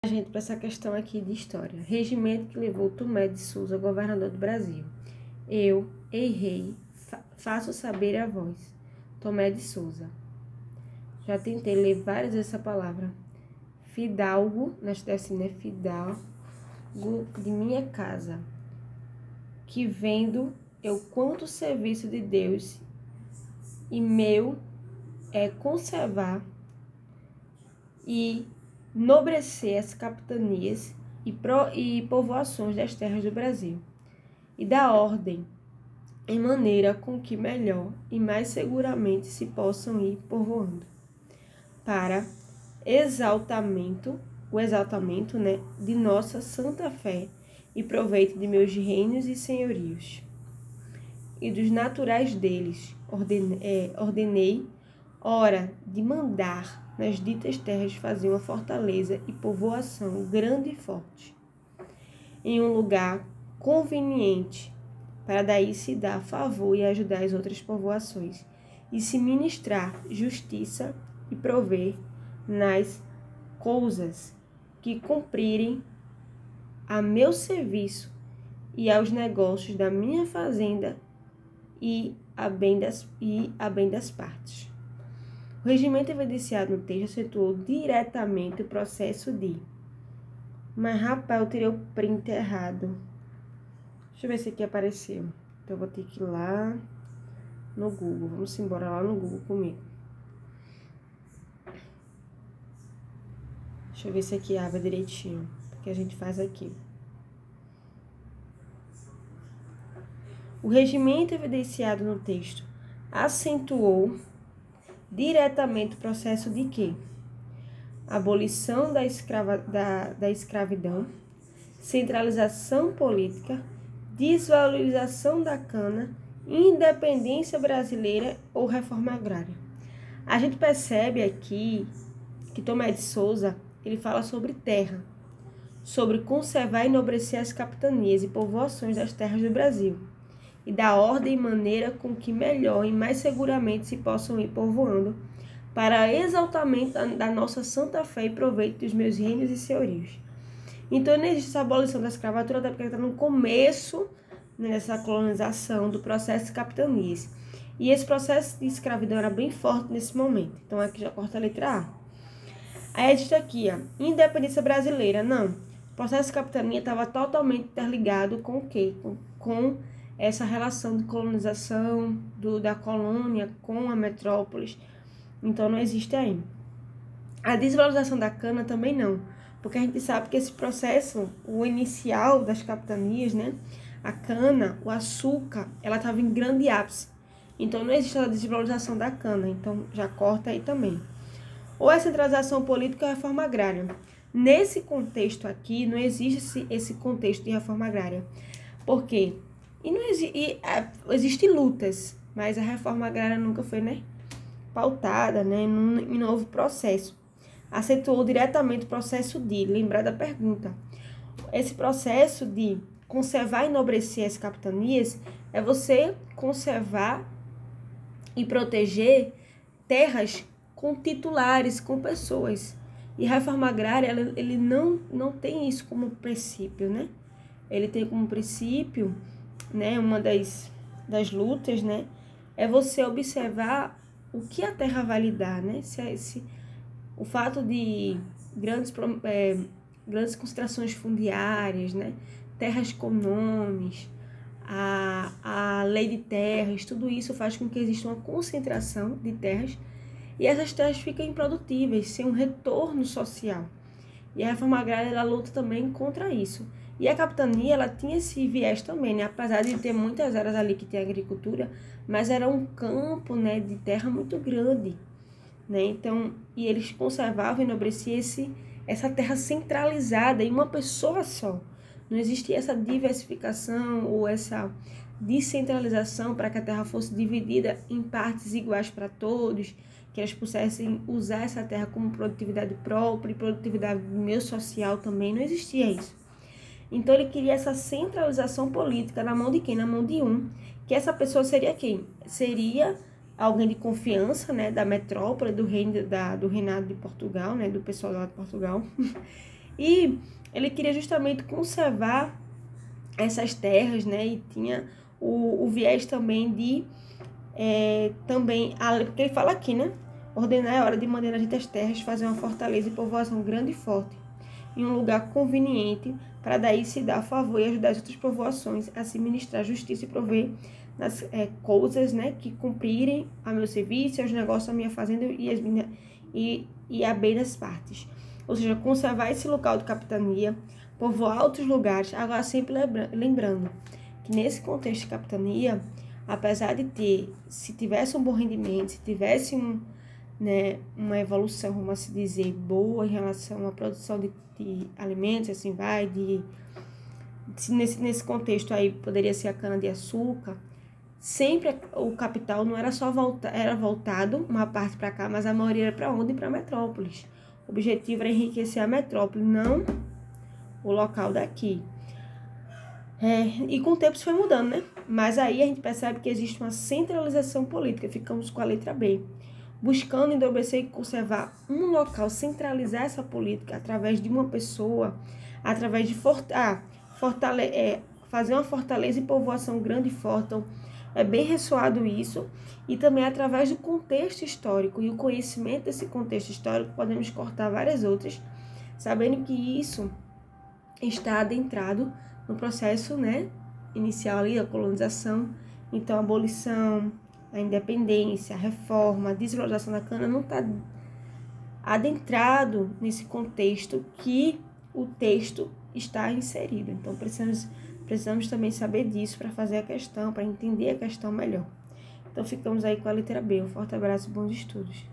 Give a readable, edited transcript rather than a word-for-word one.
Gente, para essa questão aqui de história. Regimento que levou Tomé de Souza, governador do Brasil. Eu, ei-rei, faço saber a voz. Tomé de Souza. Já tentei ler várias vezes essa palavra. Fidalgo, nós deve ser, né? Fidalgo de minha casa, que vendo eu quanto serviço de Deus e meu é conservar e nobrecer as capitanias e povoações das terras do Brasil, e dar ordem em maneira com que melhor e mais seguramente se possam ir povoando, para o exaltamento, né, de nossa santa fé e proveito de meus reinos e senhorios, e dos naturais deles, ordenei, ora de mandar nas ditas terras fazer uma fortaleza e povoação grande e forte, em um lugar conveniente, para daí se dar favor e ajudar as outras povoações, e se ministrar justiça e prover nas coisas que cumprirem a meu serviço e aos negócios da minha fazenda e a bem das partes. O regimento evidenciado no texto acentuou diretamente o processo de... Mas, rapaz, eu tirei o print errado. Deixa eu ver se aqui apareceu. Então, eu vou ter que ir lá no Google. Vamos embora lá no Google comigo. Deixa eu ver se aqui abre direitinho. O que a gente faz aqui. O regimento evidenciado no texto acentuou diretamente o processo de quê? Abolição da escravidão, centralização política, desvalorização da cana, independência brasileira ou reforma agrária. A gente percebe aqui que Tomé de Souza, ele fala sobre terra, sobre conservar e enobrecer as capitanias e povoações das terras do Brasil, e da ordem e maneira com que melhor e mais seguramente se possam ir povoando, para exaltamento da nossa santa fé e proveito dos meus reinos e senhorios. Então, não existe essa abolição da escravatura, até porque está no começo, né, dessa colonização do processo de capitanias. E esse processo de escravidão era bem forte nesse momento. Então, aqui já corta a letra A. Aí, a gente aqui, ó, independência brasileira. Não, o processo de capitania estava totalmente interligado com o quê? Com essa relação de colonização da colônia com a metrópolis. Então, não existe aí. A desvalorização da cana também não, porque a gente sabe que esse processo, o inicial das capitanias, né, a cana, o açúcar, ela estava em grande ápice. Então, não existe a desvalorização da cana, então já corta aí também. Ou a centralização política ou a reforma agrária. Nesse contexto aqui, não existe esse contexto de reforma agrária. Por quê? Existem lutas, mas a reforma agrária nunca foi, né, pautada, né, em novo processo. Acentuou diretamente o processo de, lembrar da pergunta, esse processo de conservar e enobrecer as capitanias é você conservar e proteger terras com titulares, com pessoas. E a reforma agrária, ele não tem isso como princípio, né? Ele tem como princípio, né, uma das lutas, né, é você observar o que a terra vai lhe dar, né? O fato de grandes concentrações fundiárias, né? Terras com nomes, a lei de terras, tudo isso faz com que exista uma concentração de terras e essas terras ficam improdutíveis, sem um retorno social. E a reforma agrária, ela luta também contra isso. E a capitania, ela tinha esse viés também, né? Apesar de ter muitas áreas ali que tem agricultura, mas era um campo, né, de terra muito grande, né? Então, e eles conservavam e enobreciam essa terra centralizada em uma pessoa só. Não existia essa diversificação ou essa descentralização para que a terra fosse dividida em partes iguais para todos, que eles pudessem usar essa terra como produtividade própria e produtividade do meio social também. Não existia isso. Então, ele queria essa centralização política na mão de quem? Na mão de um. Que essa pessoa seria quem? Seria alguém de confiança, né, da metrópole, do reinado de Portugal, né, do pessoal lá de Portugal. E ele queria justamente conservar essas terras, né? E tinha o viés também de também, porque ele fala aqui, né? Ordenar é hora de mandar nas ditas terras fazer uma fortaleza e povoação grande e forte, em um lugar conveniente, para daí se dar a favor e ajudar as outras povoações a se ministrar justiça e prover nas coisas, né, que cumprirem a meu serviço, aos negócios da minha fazenda e a bem das partes. Ou seja, conservar esse local de capitania, povoar outros lugares. Agora, sempre lembrando que nesse contexto de capitania, apesar de ter, se tivesse um bom rendimento, se tivesse uma evolução, vamos assim dizer, boa em relação à produção de alimentos, assim vai, nesse contexto aí poderia ser a cana-de-açúcar, sempre o capital não era só era voltado uma parte para cá, mas a maioria era para onde? Para metrópoles. O objetivo era enriquecer a metrópole, não o local daqui. E com o tempo isso foi mudando, né? Mas aí a gente percebe que existe uma centralização política, ficamos com a letra B. Buscando endurecer e conservar um local, centralizar essa política através de uma pessoa, através de fazer uma fortaleza e povoação grande e forte. Então, é bem ressoado isso. E também através do contexto histórico. E o conhecimento desse contexto histórico, podemos cortar várias outras, sabendo que isso está adentrado no processo, né, inicial ali, da colonização. Então, a abolição, a independência, a reforma, a desvalorização da cana não está adentrado nesse contexto que o texto está inserido. Então, precisamos também saber disso para fazer a questão, para entender a questão melhor. Então, ficamos aí com a letra B. Um forte abraço e bons estudos.